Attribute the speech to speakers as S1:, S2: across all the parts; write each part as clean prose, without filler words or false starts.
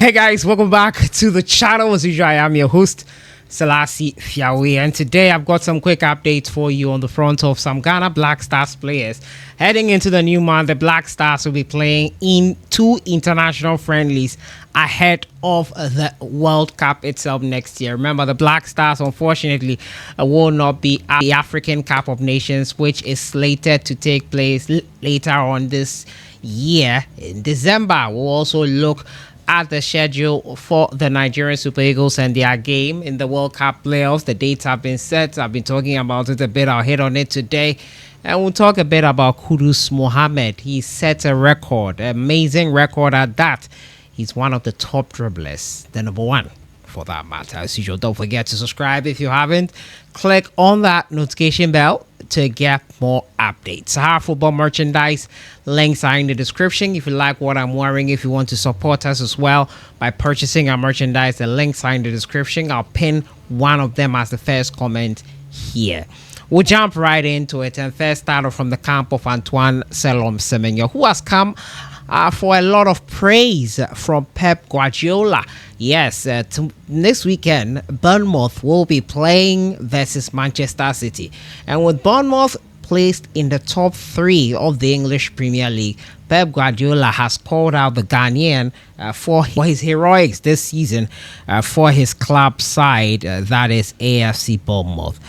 S1: Hey guys, welcome back to the channel. As usual, I am your host, Sellssi, and today I've got some quick updates for you on the front of some Ghana Black Stars players. Heading into the new month, the Black Stars will be playing in 2 international friendlies ahead of the World Cup itself next year. Remember, the Black Stars, unfortunately, will not be at the African Cup of Nations, which is slated to take place later on this year in December. We'll also look at the schedule for the Nigerian Super Eagles and their game in the World Cup playoffs. The dates have been set. I've been talking about it a bit. I'll hit on it today. And we'll talk a bit about Kudus Muhammad. He set a record, an amazing record at that. He's one of the top dribblers, the number one for that matter. As usual, don't forget to subscribe if you haven't. Click on that notification bell to get more updates. Sahara Football merchandise links are in the description. If you like what I'm wearing, if you want to support us as well by purchasing our merchandise, the links are in the description. I'll pin one of them as the first comment here. We'll jump right into it and first start off from the camp of Antoine Semenyo, who has come for a lot of praise from Pep Guardiola. Yes, this weekend, Bournemouth will be playing versus Manchester City. And with Bournemouth placed in the top 3 of the English Premier League, Pep Guardiola has called out the Ghanaian for his heroics this season for his club side, that is AFC Bournemouth.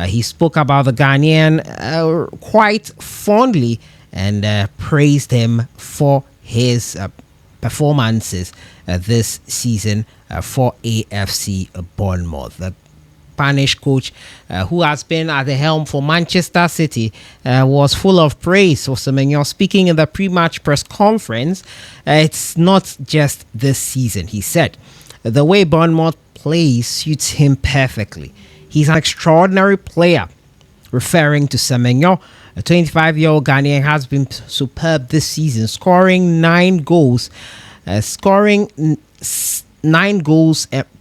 S1: He spoke about the Ghanaian quite fondly and praised him for his performances this season for AFC Bournemouth. The Spanish coach who has been at the helm for Manchester City was full of praise for Semenyo. Speaking in the pre-match press conference, it's not just this season, he said. The way Bournemouth plays suits him perfectly. He's an extraordinary player. Referring to Semenyo, a 25-year-old Ghanaian has been superb this season, scoring 9 goals,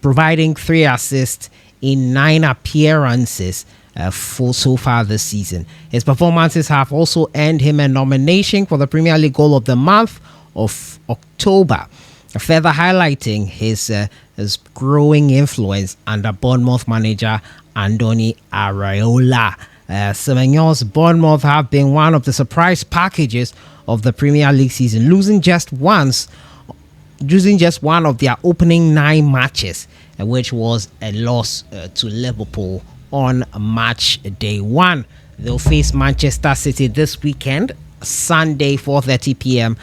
S1: providing 3 assists in 9 appearances for so far this season. His performances have also earned him a nomination for the Premier League Goal of the Month of October, further highlighting his growing influence under Bournemouth manager Andoni Iraola. Semenyo's Bournemouth have been one of the surprise packages of the Premier League season, losing just one of their opening 9 matches, which was a loss to Liverpool on match day 1. They'll face Manchester City this weekend, Sunday, 4:30 p.m.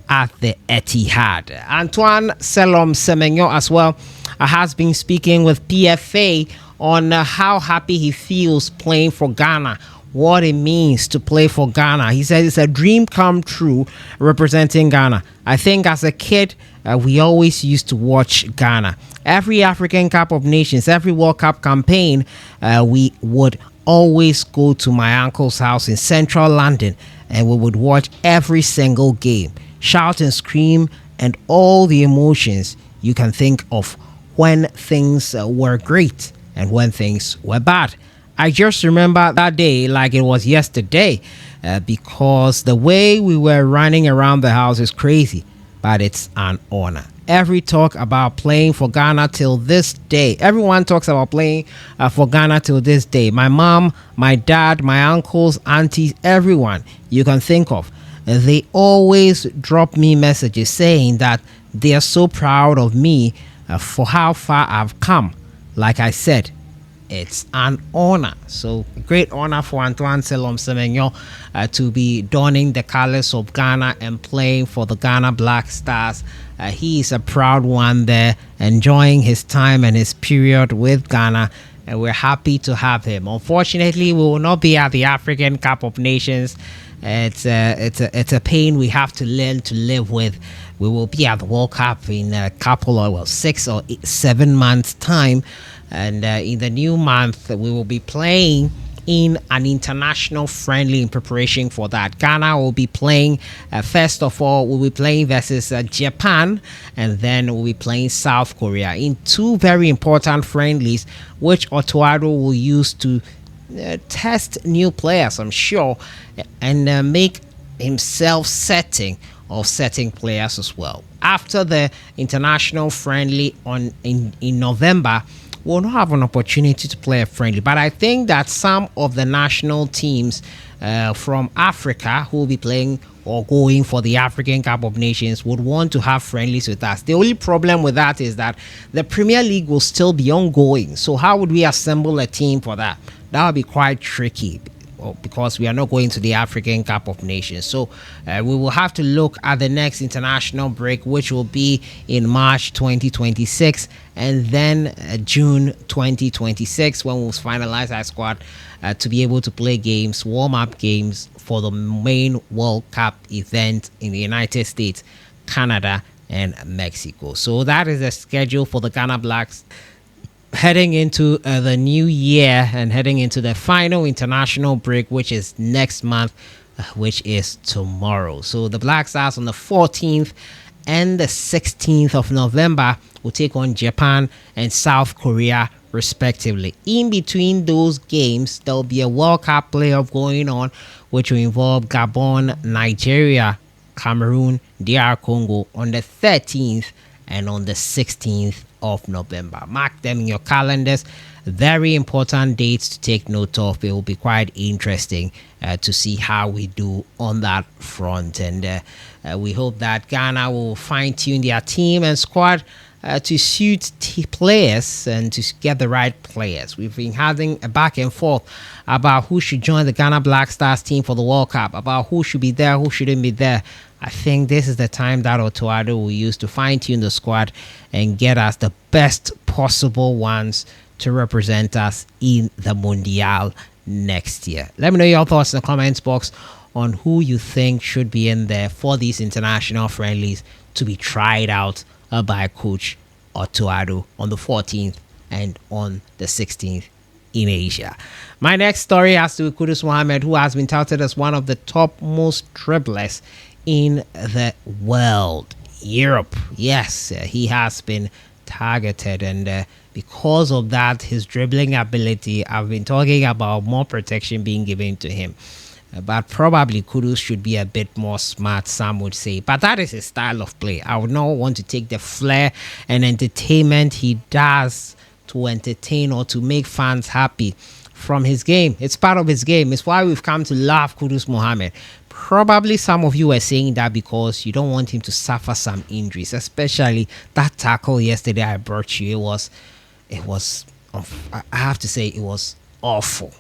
S1: at the Etihad. Antoine Semenyo as well has been speaking with PFA on how happy he feels playing for Ghana, what it means to play for Ghana. He says it's a dream come true representing Ghana. I think as a kid, we always used to watch Ghana. Every African Cup of Nations, every World Cup campaign, we would always go to my uncle's house in central London and we would watch every single game, shout and scream, and all the emotions you can think of when things were great and when things were bad. I just remember that day like it was yesterday because the way we were running around the house is crazy, but it's an honor. Every talk about playing for Ghana till this day, everyone talks about playing for Ghana till this day. My mom, my dad, my uncles, aunties, everyone you can think of, they always drop me messages saying that they are so proud of me for how far I've come. Like I said, it's an honor. So great honor for Antoine Semenyo to be donning the colors of Ghana and playing for the Ghana Black Stars. He is a proud one there, enjoying his time and his period with Ghana, and we're happy to have him. Unfortunately, we will not be at the African Cup of Nations. It's a pain we have to learn to live with. We will be at the World Cup in a couple of 6 or 7 months time, and in the new month we will be playing in an international friendly in preparation for that. Ghana will be playing, first of all, we'll be playing versus Japan, and then we'll be playing South Korea in 2 very important friendlies, which Otuado will use to test new players, I'm sure, and make himself setting of certain players as well. After the international friendly in November, we'll not have an opportunity to play a friendly. But I think that some of the national teams from Africa who will be playing or going for the African Cup of Nations would want to have friendlies with us. The only problem with that is that the Premier League will still be ongoing. So how would we assemble a team for that? That would be quite tricky, because we are not going to the African Cup of Nations. So we will have to look at the next international break, which will be in March 2026, and then June 2026, when we'll finalize our squad to be able to play games, warm-up games for the main World Cup event in the United States, Canada, and Mexico. So that is the schedule for the Ghana Blacks heading into the new year and heading into the final international break, which is next month, which is tomorrow. So the Black Stars on the 14th and the 16th of November will take on Japan and South Korea respectively. In between those games, there will be a World Cup playoff going on, which will involve Gabon, Nigeria, Cameroon, DR Congo on the 13th and on the 16th of November. Mark them in your calendars. Very important dates to take note of. It will be quite interesting to see how we do on that front. And we hope that Ghana will fine-tune their team and squad to suit players and to get the right players. We've been having a back and forth about who should join the Ghana Black Stars team for the World Cup, about who should be there, who shouldn't be there. I think this is the time that Otoado will use to fine-tune the squad and get us the best possible ones to represent us in the Mundial next year. Let me know your thoughts in the comments box on who you think should be in there for these international friendlies to be tried out by Coach Otoado on the 14th and on the 16th in Asia. My next story has to do with Kudus Muhammad, who has been touted as one of the top most dribblers in the world. Europe, yes, he has been targeted, and because of that, his dribbling ability, I've been talking about more protection being given to him. But probably Kudus should be a bit more smart, some would say. But that is his style of play. I would not want to take the flair and entertainment he does to entertain or to make fans happy from his game. It's part of his game. It's why we've come to love Kudus Muhammad. Probably some of you are saying that because you don't want him to suffer some injuries, especially that tackle yesterday I brought you. It was, I have to say, it was awful.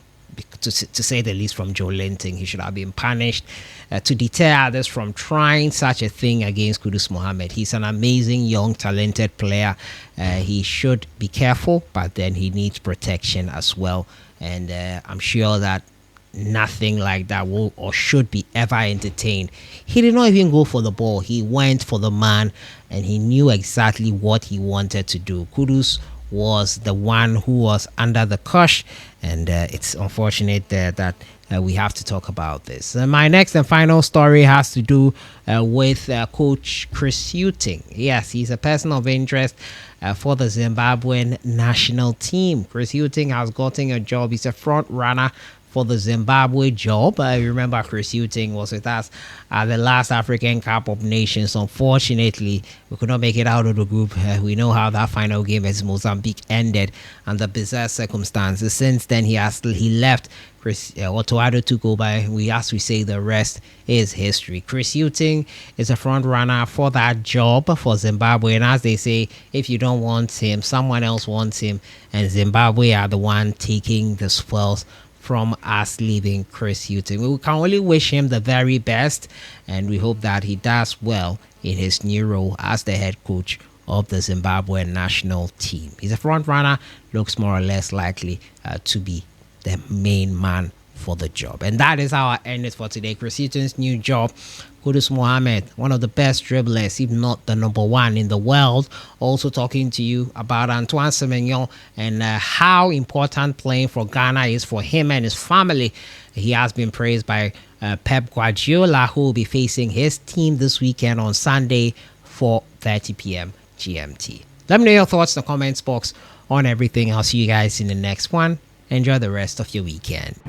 S1: To say the least, from Joe Linton. He should have been punished to deter others from trying such a thing against Kudus Muhammad. He's an amazing, young, talented player. He should be careful, but then he needs protection as well. And I'm sure that nothing like that will or should be ever entertained. He did not even go for the ball. He went for the man, and he knew exactly what he wanted to do. Kudus was the one who was under the cosh, and it's unfortunate that we have to talk about this. My next and final story has to do with Coach Chris Hughton. Yes, he's a person of interest for the Zimbabwean national team. Chris Hughton has gotten a job. He's a front runner for the Zimbabwe job. I remember Chris Hughton was with us at the last African Cup of Nations. Unfortunately, we could not make it out of the group. We know how that final game against Mozambique ended under bizarre circumstances. Since then, he left. Chris Otoado took over. As we say, the rest is history. Chris Hughton is a front runner for that job for Zimbabwe. And as they say, if you don't want him, someone else wants him. And Zimbabwe are the one taking the spoils from us leaving Chris Hughton. We can only wish him the very best, and we hope that he does well in his new role as the head coach of the Zimbabwean national team. He's a front runner, looks more or less likely to be the main man for the job. And that is how I end it for today. Chris Hughton's new job. Kudus Muhammad, one of the best dribblers, if not the number one in the world. Also talking to you about Antoine Semenyo and how important playing for Ghana is for him and his family. He has been praised by Pep Guardiola, who will be facing his team this weekend on Sunday, 4:30 p.m. GMT. Let me know your thoughts in the comments box on everything. I'll see you guys in the next one. Enjoy the rest of your weekend.